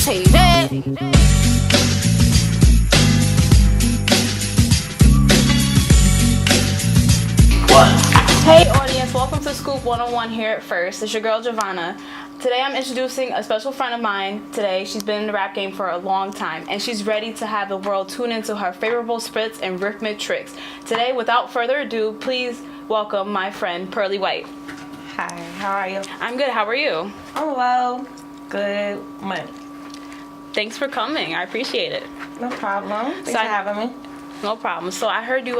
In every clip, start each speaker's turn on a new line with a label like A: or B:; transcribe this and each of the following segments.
A: Say that. Hey audience, welcome to Scoop 101 here at First. It's your girl Jovanna. Today I'm introducing a special friend of mine today. She's been in the rap game for a long time and she's ready to have the world tune into her favorable spits and rhythmic tricks. Today, without further ado, please welcome my friend Purly Whyte.
B: Hi, how are you?
A: I'm good, how are you?
B: I'm well. Good money.
A: Thanks for coming, I appreciate it.
B: No problem. Thanks for having me.
A: No problem. So I heard you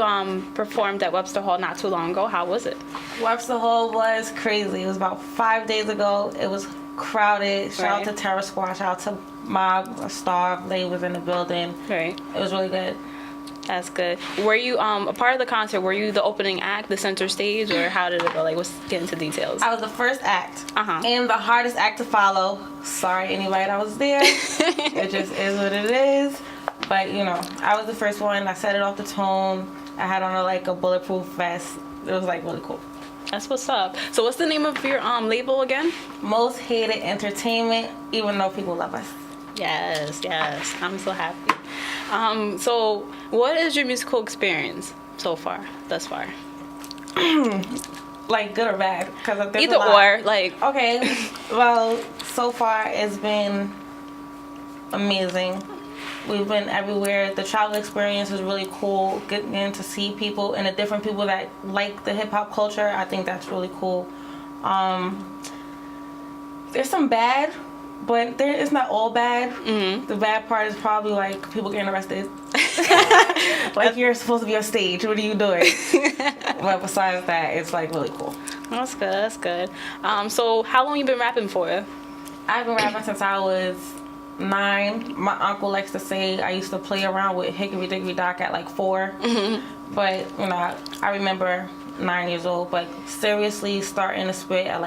A: performed at Webster Hall not too long ago. How was it?
B: Webster Hall was crazy. It was about 5 days ago. It was crowded. Shout out to Terror Squad. Shout out to Mob, Star. They was in the building.
A: Right.
B: It was really good.
A: That's good. Were you a part of the concert? Were you the opening act, the center stage, or how did it go? Like, let's get into details.
B: I was the first act. And the hardest act to follow. Sorry, anybody that was there. It just is what it is. But, you know, I was the first one. I set it off the tone. I had on a bulletproof vest. It was really cool.
A: That's what's up. So what's the name of your label again?
B: Most Hated Entertainment, even though people love us.
A: Yes. I'm so happy. So what is your musical experience so far, thus far?
B: Good or bad? Because
A: either or,
B: Okay, well, so far it's been amazing. We've been everywhere. The travel experience is really cool. Getting to see people and the different people that like the hip hop culture, I think that's really cool. There's some bad, but it's not all bad. Mm-hmm. The bad part is probably people getting arrested. You're supposed to be on stage. What are you doing? But besides that, it's really cool.
A: That's good. So how long you been rapping for?
B: I've been rapping since I was 9. My uncle likes to say I used to play around with Hickory Dickory Dock at 4. Mm-hmm. But I remember 9 years old. But seriously, starting to spit at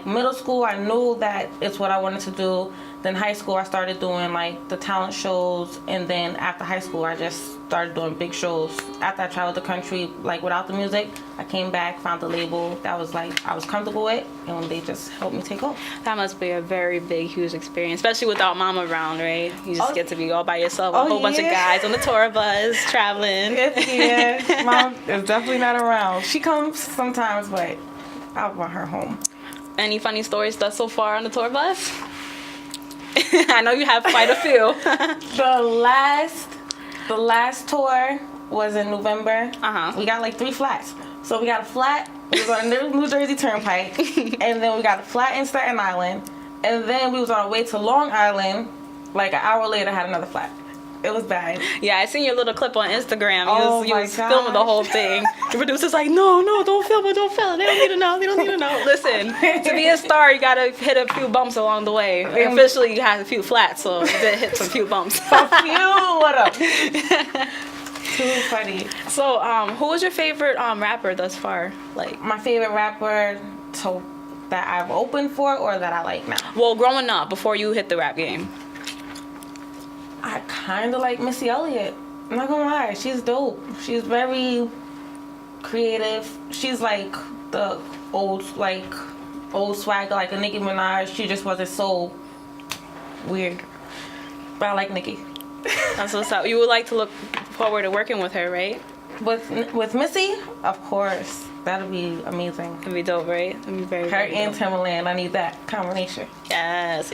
B: middle school, I knew that it's what I wanted to do. Then high school, I started doing the talent shows, and then after high school, I just started doing big shows. After I traveled the country, without the music, I came back, found the label that was I was comfortable with, and they just helped me take off.
A: That must be a very big, huge experience, especially without mom around, right? You just get to be all by yourself with a whole bunch of guys on the tour bus traveling.
B: Yeah, mom is definitely not around. She comes sometimes, but I want her home.
A: Any funny stories thus so far on the tour bus? I know you have quite a few.
B: The last tour was in November. We got 3 flats. So we got a flat, we was on the New Jersey Turnpike, and then we got a flat in Staten Island, and then we was on our way to Long Island. An hour later, had another flat. It was bad.
A: Yeah, I seen your little clip on Instagram. You was filming the whole thing. The producer's like, no, don't film it. They don't need to know. Listen, to be a star, you gotta hit a few bumps along the way. Officially, you had a few flats, so you did hit some few bumps.
B: What up? Too funny.
A: So, who was your favorite rapper thus far?
B: My favorite rapper that I've opened for, or that I like now?
A: Well, growing up, before you hit the rap game.
B: I kind of like Missy Elliott. I'm not gonna lie, she's dope. She's very creative. She's the old swagger, like a Nicki Minaj. She just wasn't so weird. But I like Nicki.
A: That's what's up. You would like to look forward to working with her, right?
B: With Missy, of course. That'd be amazing.
A: It'd be dope, right? It'd be very,
B: her
A: very
B: and
A: dope.
B: Timberland. I need that combination.
A: Yes.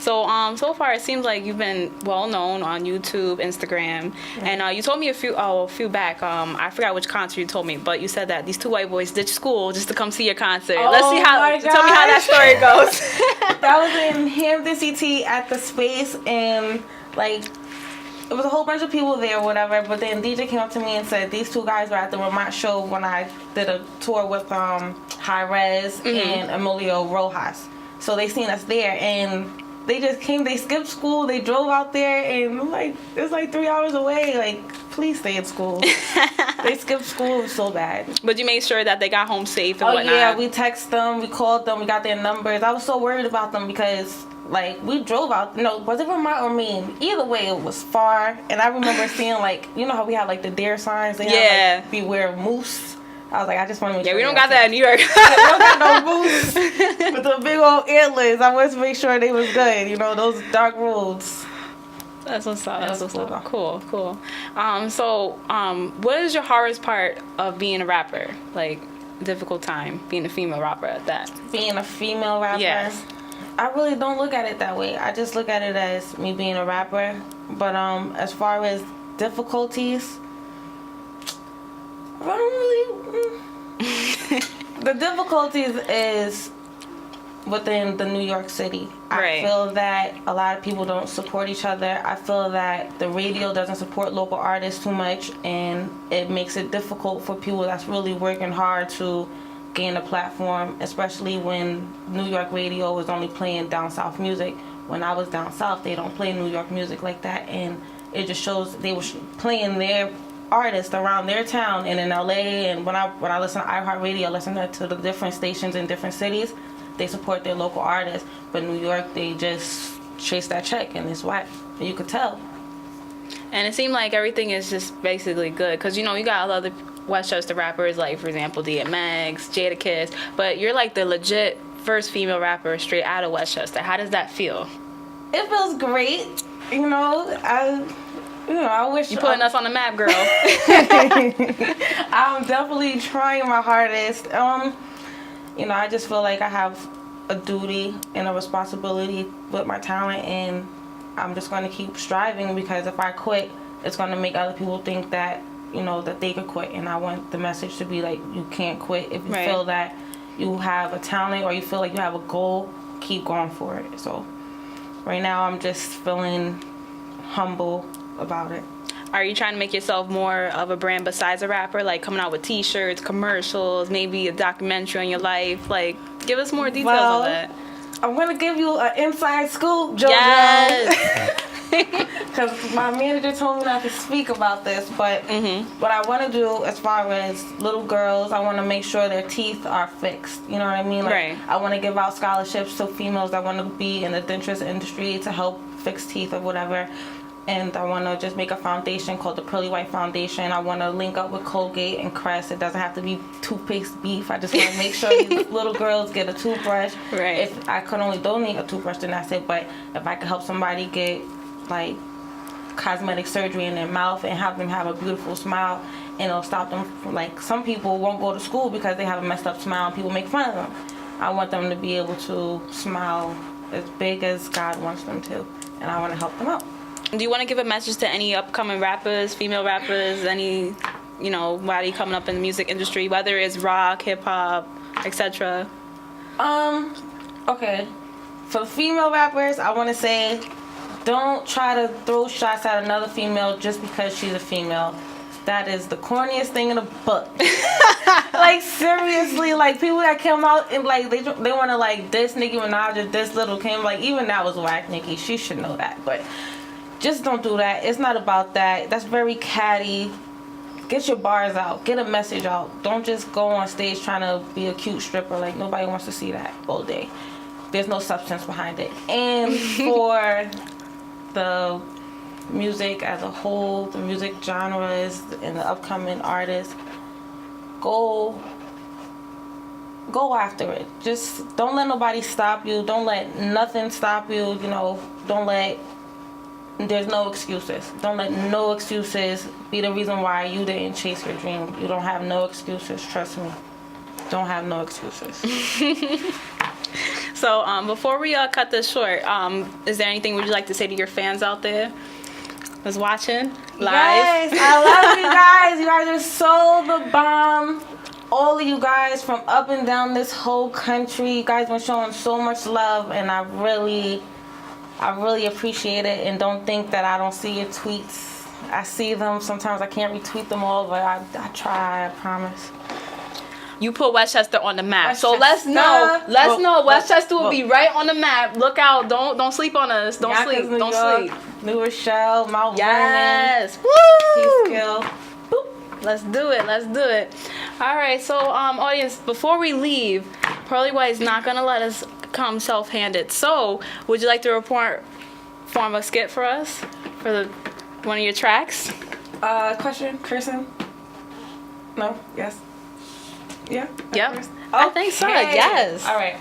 A: So, so far it seems like you've been well known on YouTube, Instagram, and you told me a few back. I forgot which concert you told me, but you said that these 2 white boys ditched school just to come see your concert.
B: Oh,
A: Let's see how. Tell me how that story goes.
B: That was in Hampton CT at the Space, and it was a whole bunch of people there or whatever, but then DJ came up to me and said these 2 guys were at the Vermont show when I did a tour with High Res and Emilio Rojas. So they seen us there, and they just came, they skipped school, they drove out there, and I'm it's 3 hours away, please stay in school. They skipped school, it was so bad.
A: But you made sure that they got home safe and whatnot.
B: Yeah, we texted them, we called them, we got their numbers. I was so worried about them because we drove out, was it Vermont or Maine? Either way, it was far. And I remember seeing, you know how we had, the dare signs? They have, beware moose. I was I just want to make sure.
A: Yeah, we don't got that in New York.
B: We don't got no moose. But the big old antlers. I wanted to make sure they was good. You know, those dark roads.
A: That's what's up. That's what's up. Cool. What is your hardest part of being a rapper? Like, difficult time being a female rapper at that?
B: Being a female rapper?
A: Yes.
B: I really don't look at it that way. I just look at it as me being a rapper. But as far as difficulties, I don't really... The difficulties is within the New York City.
A: Right.
B: I feel that a lot of people don't support each other. I feel that the radio doesn't support local artists too much, and it makes it difficult for people that's really working hard to gain a platform, especially when New York radio is only playing down south music. When I was down south, they don't play New York music like that, and it just shows they were playing their artists around their town and in LA. And when I listen to iHeartRadio, listen to the different stations in different cities, they support their local artists. But New York, they just chase that check, and it's whack. You could tell.
A: And it seemed like everything is just basically good, because you got other Westchester rappers, like for example DMX, Jadakiss, but you're like the legit first female rapper straight out of Westchester. How does that feel?
B: It feels great. I wish
A: you putting us on the map, girl.
B: I'm definitely trying my hardest. I just feel like I have a duty and a responsibility with my talent, and I'm just going to keep striving, because if I quit, it's going to make other people think that, that they could quit. And I want the message to be like, you can't quit. If you feel that you have a talent or you feel like you have a goal, keep going for it. So right now I'm just feeling humble about it.
A: Are you trying to make yourself more of a brand besides a rapper, like coming out with t-shirts, commercials, maybe a documentary on your life? Like, give us more details on that.
B: I'm going to give you an inside scoop, JoJo.
A: Yes.
B: Because my manager told me not to speak about this, but what I want to do as far as little girls, I want to make sure their teeth are fixed. You know what I mean? Like, I want to give out scholarships to females that want to be in the dentist industry to help fix teeth or whatever. And I want to just make a foundation called the Purly Whyte Foundation. I want to link up with Colgate and Crest. It doesn't have to be toothpaste beef. I just want to make sure these little girls get a toothbrush.
A: Right.
B: If I could only donate a toothbrush, then that's it. But if I could help somebody get, like, cosmetic surgery in their mouth and have them have a beautiful smile, and it'll stop them from, like, some people won't go to school because they have a messed up smile and people make fun of them. I want them to be able to smile as big as God wants them to, and I want to help them out.
A: Do you want to give a message to any upcoming rappers, female rappers, any, body coming up in the music industry, whether it's rock, hip-hop, etc.?
B: Okay. For the female rappers, I want to say, don't try to throw shots at another female just because she's a female. That is the corniest thing in the book. Like, seriously, like, people that come out and, like, they want to, like, diss Nicki Minaj or diss Lil' Kim. Like, even that was whack, Nicki. She should know that, but just don't do that. It's not about that. That's very catty. Get your bars out. Get a message out. Don't just go on stage trying to be a cute stripper. Like, nobody wants to see that all day. There's no substance behind it. And for the music as a whole, the music genres and the upcoming artists, go after it. Just don't let nobody stop you. Don't let nothing stop you. There's no excuses. Don't let no excuses be the reason why you didn't chase your dream. You don't have no excuses. Trust me. Don't have no excuses.
A: So before we cut this short, is there anything would you like to say to your fans out there that's watching live?
B: Yes, I love you guys. You guys are so the bomb. All of you guys from up and down this whole country. You guys been showing so much love, and I really appreciate it. And don't think that I don't see your tweets. I see them. Sometimes I can't retweet them all, but I try, I promise.
A: You put Westchester on the map. So let's know. Westchester will be right on the map. Look out. Don't sleep on us. Don't sleep.
B: New
A: Don't
B: York,
A: sleep.
B: New Rochelle, Mount
A: Yes.
B: Vernon,
A: Woo!
B: Peekskill.
A: Let's do it. All right. So audience, before we leave, Purly Whyte is not going to let us come self-handed. So would you like to form a skit for us for one of your tracks?
B: Question, Kirsten? No? Yes? Yeah?
A: Yep. I think so. Yes.
B: All right.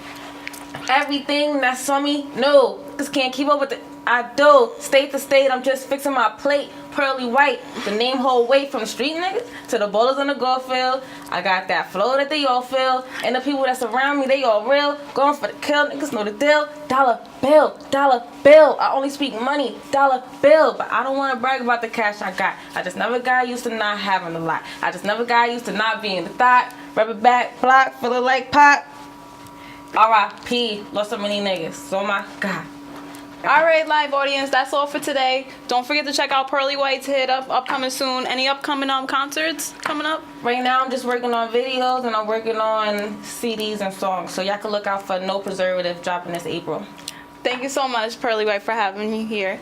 B: Everything that's on me, no. Just can't keep up with it. I do. State to state, I'm just fixing my plate. Purly Whyte, the name hold weight from the street niggas to the bowlers on the golf field. I got that flow that they all feel. And the people that surround me, they all real. Going for the kill, niggas know the deal. Dollar bill, dollar bill. I only speak money, dollar bill. But I don't want to brag about the cash I got. I just never got used to not having a lot. I just never got used to not being the thought. Rubber back, block, feeling like pop. R.I.P. Lost so many niggas. Oh my God.
A: Alright, live audience, that's all for today. Don't forget to check out Purly Whyte's hit upcoming soon. Any upcoming concerts coming up?
B: Right now I'm just working on videos and I'm working on CDs and songs. So y'all can look out for No Preservative dropping this April.
A: Thank you so much, Purly Whyte, for having me here.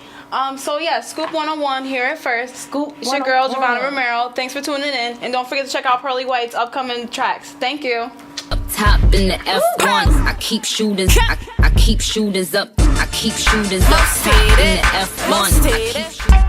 A: So yeah, Scoop 101 here at first.
B: Scoop
A: It's your girl,
B: 101.
A: Jovanna Romero. Thanks for tuning in. And don't forget to check out Purly Whyte's upcoming tracks. Thank you.
C: Up top in the F1s, I keep shooters, I keep shooters up, I keep shooters up top in the F1s.